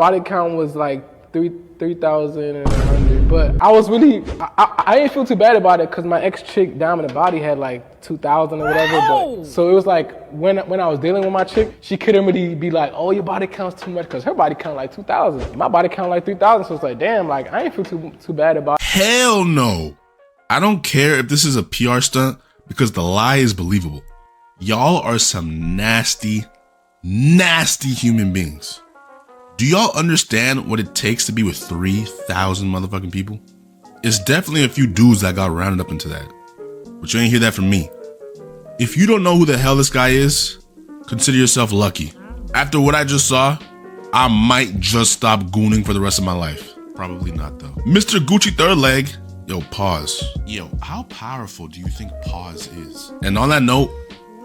body count was like 3,100, but I was really, I didn't feel too bad about it because my ex-chick Dominant Body had like 2,000 or whatever, but so it was like when I was dealing with my chick, she couldn't really be like, oh, your body count's too much, because her body count like 2,000. My body count like 3,000, so it's like, damn, like I ain't feel too bad about it. Hell no. I don't care if this is a PR stunt because the lie is believable. Y'all are some nasty, nasty human beings. Do y'all understand what it takes to be with 3,000 motherfucking people? It's definitely a few dudes that got rounded up into that. But you ain't hear that from me. If you don't know who the hell this guy is, consider yourself lucky. After what I just saw, I might just stop gooning for the rest of my life. Probably not though. Mr. Gucci Third Leg, yo, pause. Yo, how powerful do you think pause is? And on that note,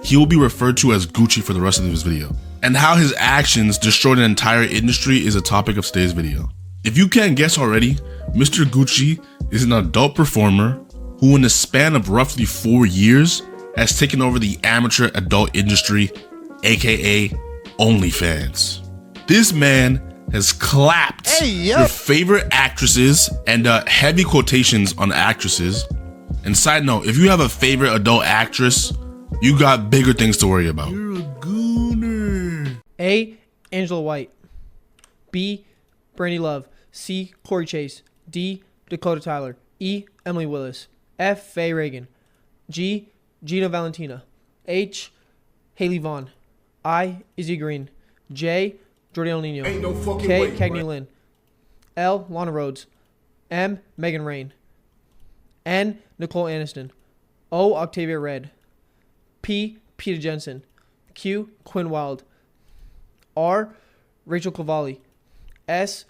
he will be referred to as Gucci for the rest of this video. And how his actions destroyed an entire industry is a topic of today's video. If you can't guess already, Mr. Gucci is an adult performer who in the span of roughly 4 years has taken over the amateur adult industry, aka OnlyFans. This man has clapped your favorite actresses, and heavy quotations on actresses. And side note, if you have a favorite adult actress, you got bigger things to worry about. You're a gooner. A. Angela White. B. Brandy Love. C. Corey Chase. D. Dakota Tyler. E. Emily Willis. F. Faye Reagan. G. Gina Valentina. H. Haley Vaughn. I. Izzy Green. J. Jordan Nino. K. Cagney Lynn. L. Lana Rhodes. M. Megan Rain. N. Nicole Aniston. O. Octavia Red. P. Peta Jensen. Q. Quinn Wilde. R. Rachel Cavalli. S.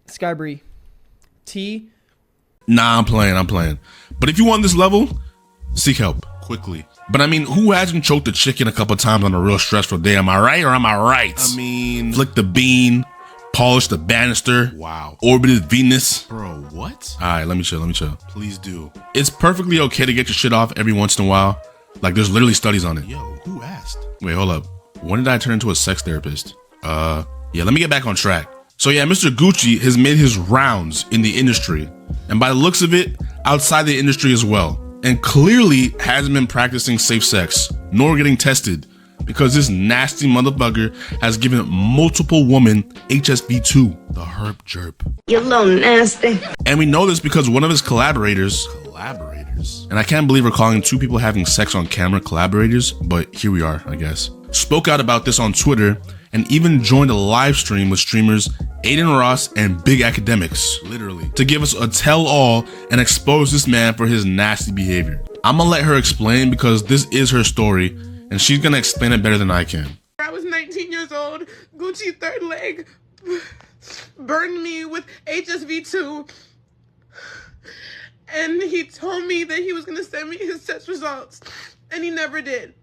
Sky Bree. T. Nah, I'm playing. But if you want this level, seek help quickly. But I mean, who hasn't choked a chicken a couple times on a real stressful day? Am I right or am I right? I mean, flick the bean, polish the banister. Wow. Orbited Venus. Bro, what? All right, let me chill. Please do. It's perfectly okay to get your shit off every once in a while. Like, there's literally studies on it. Yo, who asked? Wait, hold up. When did I turn into a sex therapist? Yeah, let me get back on track. So yeah, Mr. Gucci has made his rounds in the industry, and by the looks of it, outside the industry as well. And clearly hasn't been practicing safe sex, nor getting tested, because this nasty motherfucker has given multiple women HSV2, the herp jerp. You little nasty. And we know this because one of his collaborators, and I can't believe we're calling two people having sex on camera collaborators, but here we are, I guess, spoke out about this on Twitter and even joined a live stream with streamers Aiden Ross and Big Academics, literally, to give us a tell-all and expose this man for his nasty behavior. I'm gonna let her explain because this is her story and she's gonna explain it better than I can. I was 19 years old. Gucci Third Leg burned me with HSV2. And he told me that he was going to send me his test results. And he never did.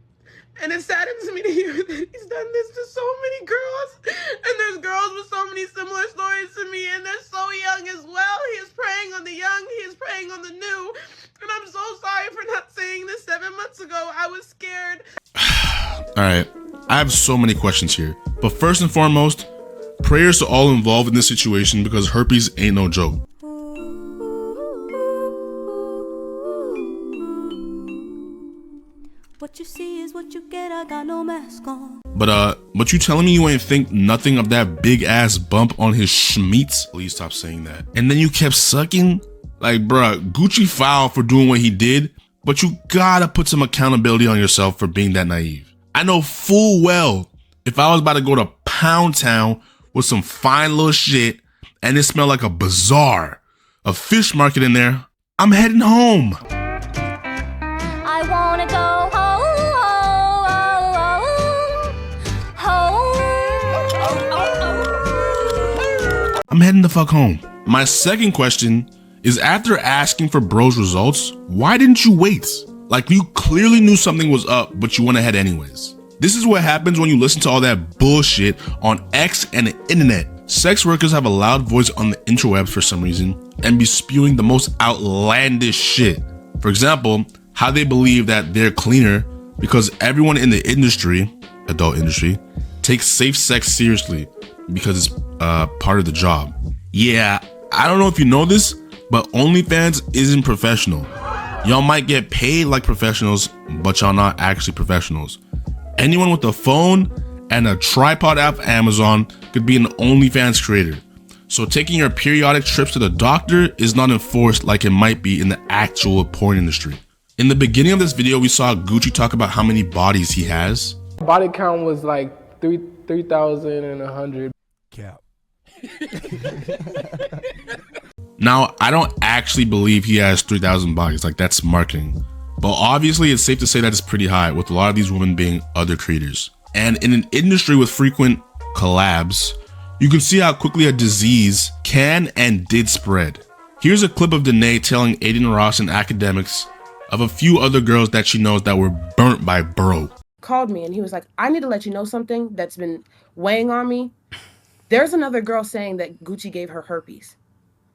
And it saddens me to hear that he's done this to so many girls. And there's girls with so many similar stories to me. And they're so young as well. He is preying on the young. He is preying on the new. And I'm so sorry for not saying this 7 months ago. I was scared. All right. I have so many questions here. But first and foremost, prayers to all involved in this situation because herpes ain't no joke. What you see is what you get, I got no mask on. But you telling me you ain't think nothing of that big ass bump on his schmeats? Please stop saying that. And then you kept sucking? Like, bruh, Gucci foul for doing what he did, but you gotta put some accountability on yourself for being that naive. I know full well if I was about to go to Pound Town with some fine little shit and it smelled like a bazaar, a fish market in there, I'm heading home. I wanna go I'm heading the fuck home. My second question is, after asking for bro's results, why didn't you wait? Like, you clearly knew something was up, but you went ahead anyways. This is what happens when you listen to all that bullshit on X and the internet. Sex workers have a loud voice on the interwebs for some reason and be spewing the most outlandish shit. For example, how they believe that they're cleaner because everyone in the industry, adult industry, takes safe sex seriously. because it's part of the job. Yeah, I don't know if you know this, but OnlyFans isn't professional. Y'all might get paid like professionals, but y'all not actually professionals. Anyone with a phone and a tripod app Amazon could be an OnlyFans creator. So taking your periodic trips to the doctor is not enforced like it might be in the actual porn industry. In the beginning of this video, we saw Gucci talk about how many bodies he has. Body count was like 3,100. Cap. Now, I don't actually believe he has 3,000 bodies, like that's marketing. But obviously it's safe to say that it's pretty high, with a lot of these women being other creators. And in an industry with frequent collabs, you can see how quickly a disease can and did spread. Here's a clip of Danae telling Aiden Ross and academics of a few other girls that she knows that were burnt by bro. Called me and he was like, I need to let you know something that's been weighing on me. There's another girl saying that Gucci gave her herpes,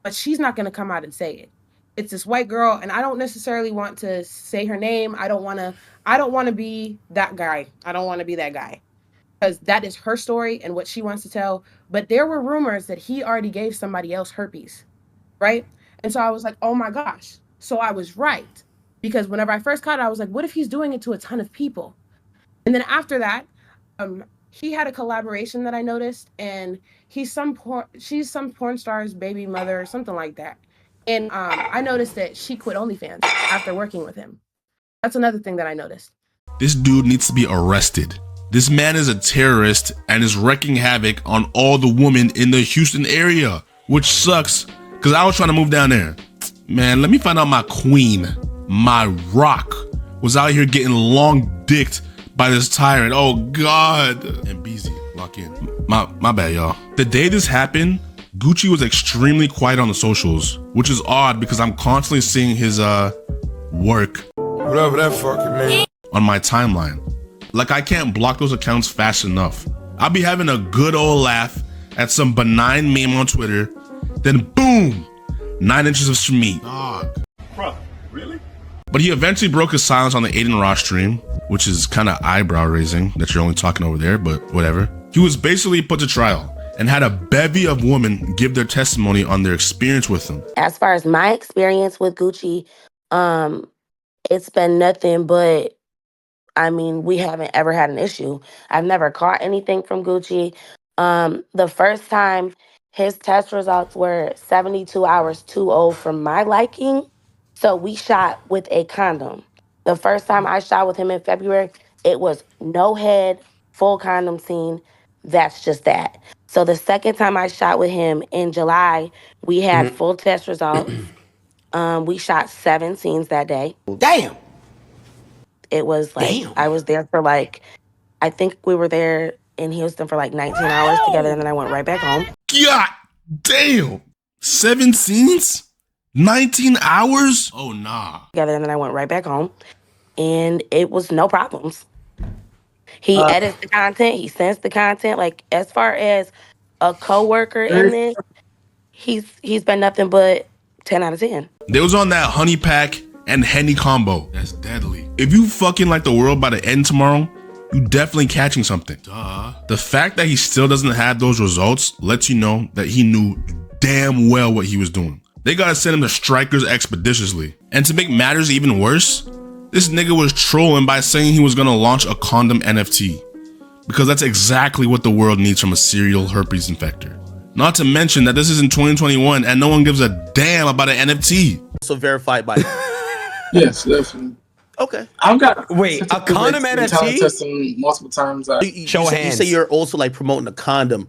but she's not going to come out and say it. It's this white girl, and I don't necessarily want to say her name. I don't want to be that guy. I don't want to be that guy, because that is her story and what she wants to tell. But there were rumors that he already gave somebody else herpes, right? And so I was like, oh my gosh. So I was right, because whenever I first caught it, I was like, what if he's doing it to a ton of people? And then after that, he had a collaboration that I noticed, and she's some porn star's baby mother or something like that. And I noticed that she quit OnlyFans after working with him. That's another thing that I noticed. This dude needs to be arrested. This man is a terrorist and is wreaking havoc on all the women in the Houston area, which sucks because I was trying to move down there. Man, let me find out my queen, my rock, was out here getting long dicked by this tyrant. Oh God. And BZ, lock in. My bad, y'all. The day this happened, Gucci was extremely quiet on the socials, which is odd because I'm constantly seeing his work Whatever that fucking means. on my timeline. Like I can't block those accounts fast enough. I'll be having a good old laugh at some benign meme on Twitter, then boom, 9 inches of meat. Dog. Bro, really? But he eventually broke his silence on the Aiden Ross stream, which is kind of eyebrow raising that you're only talking over there, but whatever. He was basically put to trial and had a bevy of women give their testimony on their experience with him. As far as my experience with Gucci, it's been nothing but, I mean, we haven't ever had an issue. I've never caught anything from Gucci. The first time his test results were 72 hours too old for my liking. So we shot with a condom. The first time I shot with him in February, it was no head, full condom scene. That's just that. So the second time I shot with him in July, we had full test results. We shot 7 scenes that day. Damn. It was like, I was there for like, I think we were there in Houston for like 19 hours together, and then I went right back home. God damn. 7 scenes? 19 hours? Oh, nah. Together, and then I went right back home. And it was no problems. He edits the content. He sends the content. Like, as far as a coworker in this, he's been nothing but 10 out of 10. They was on that honey pack and Henny combo. That's deadly. If you fucking like the world by the end tomorrow, you definitely catching something. Duh. The fact that he still doesn't have those results lets you know that he knew damn well what he was doing. They gotta send him to strikers expeditiously. And to make matters even worse, this nigga was trolling by saying he was gonna launch a condom NFT. Because that's exactly what the world needs from a serial herpes infector. Not to mention that this is in 2021 and no one gives a damn about an NFT. Also verified by. Yes, definitely. Okay. I've got Wait, a condom NFT? testing multiple times. Show of hands. You say you're also like promoting a condom.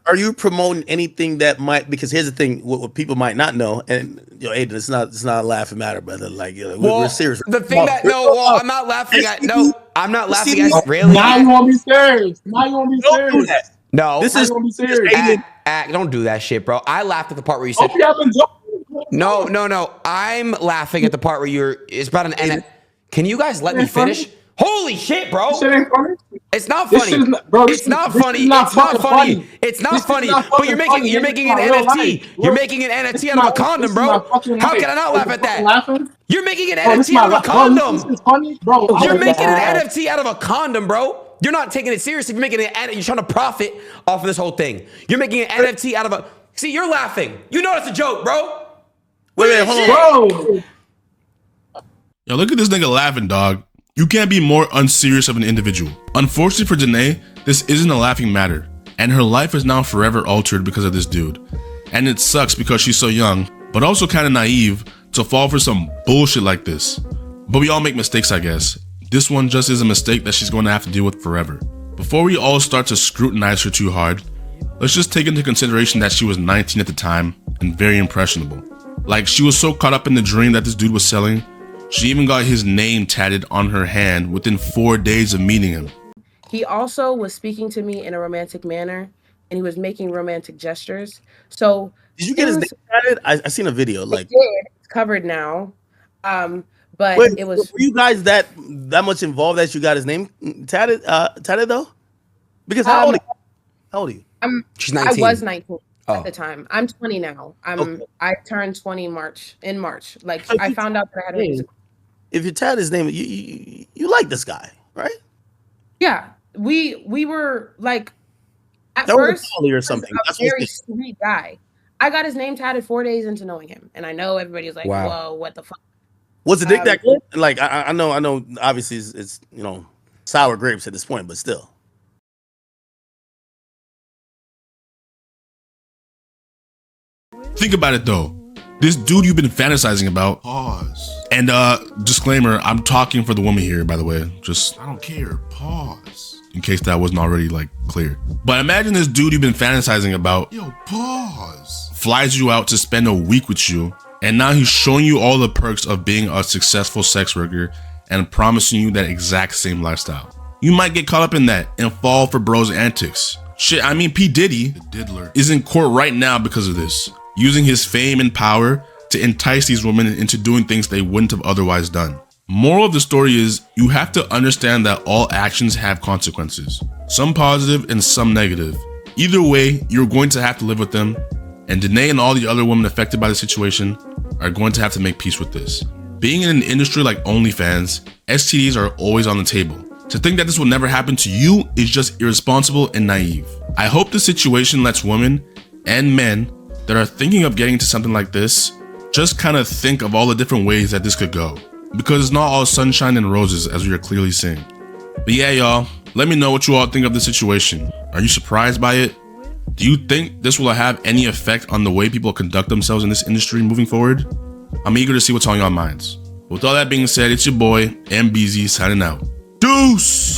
Are you promoting anything that might? Because here's the thing: what people might not know, and Aiden, it's not a laughing matter, brother. Like, we're serious. The thing that I'm not laughing at. No, I'm not laughing at. Really? Now you won't be serious. Now you won't be serious. Don't do that. No, This is serious. don't do that shit, bro. I laughed at the part where you said. Okay, I've been joking. No. I'm laughing at the part where it's about an NFT. Can you guys let me finish? Funny? Holy shit, bro! This shit ain't funny. It's not funny. It's not funny. It's not funny. It's not funny. But you're making an NFT. You're making an NFT out of a condom, bro. How can I not laugh at that? You're making an NFT out of a condom. This is funny, bro. You're making an NFT out of a condom, bro. You're not taking it seriously. You're making it. You're trying to profit off of this whole thing. You're making an NFT out of a. See, you're laughing. You know it's a joke, bro. Wait, hold on. Bro. Yo, look at this nigga laughing, dog. You can't be more unserious of an individual. Unfortunately for Janae, this isn't a laughing matter, and her life is now forever altered because of this dude. And it sucks because she's so young, but also kind of naive to fall for some bullshit like this. But we all make mistakes, I guess. This one just is a mistake that she's going to have to deal with forever. Before we all start to scrutinize her too hard, let's just take into consideration that she was 19 at the time and very impressionable. Like, she was so caught up in the dream that this dude was selling, she even got his name tatted on her hand within 4 days of meeting him. He also was speaking to me in a romantic manner, and he was making romantic gestures. So did you get his name tatted? I seen a video. Like, it's covered now. But wait, it was. Were you guys that much involved that you got his name tatted? Tatted though? Because how old are you? She's 19. I was 19 at the time. I'm 20 now. I turned 20 in March. Like, so I found out that I had a music. If you tatted his name, you like this guy, right? Yeah, we were like at that first or something. A very sweet guy. I got his name tatted 4 days into knowing him, and I know everybody was like, wow. "Whoa, what the fuck?" Was the dick that good? Like, I know. Obviously, it's sour grapes at this point, but still. Think about it though. This dude you've been fantasizing about. Pause. And disclaimer, I'm talking for the woman here, by the way. I don't care. Pause. In case that wasn't already like clear. But imagine this dude you've been fantasizing about. Yo, pause. Flies you out to spend a week with you, and now he's showing you all the perks of being a successful sex worker and promising you that exact same lifestyle. You might get caught up in that and fall for bro's antics. Shit, I mean, P. Diddy, the diddler, is in court right now because of this, using his fame and power to entice these women into doing things they wouldn't have otherwise done. Moral of the story is, you have to understand that all actions have consequences, some positive and some negative. Either way, you're going to have to live with them, and Danae and all the other women affected by the situation are going to have to make peace with this. Being in an industry like OnlyFans, STDs are always on the table. To think that this will never happen to you is just irresponsible and naive. I hope the situation lets women and men that are thinking of getting into something like this just kind of think of all the different ways that this could go, because it's not all sunshine and roses, as we are clearly seeing. But yeah, y'all, let me know what you all think of the situation. Are you surprised by it? Do you think this will have any effect on the way people conduct themselves in this industry moving forward? I'm eager to see what's on your minds. With all that being said, it's your boy, MBZ, signing out. Deuce!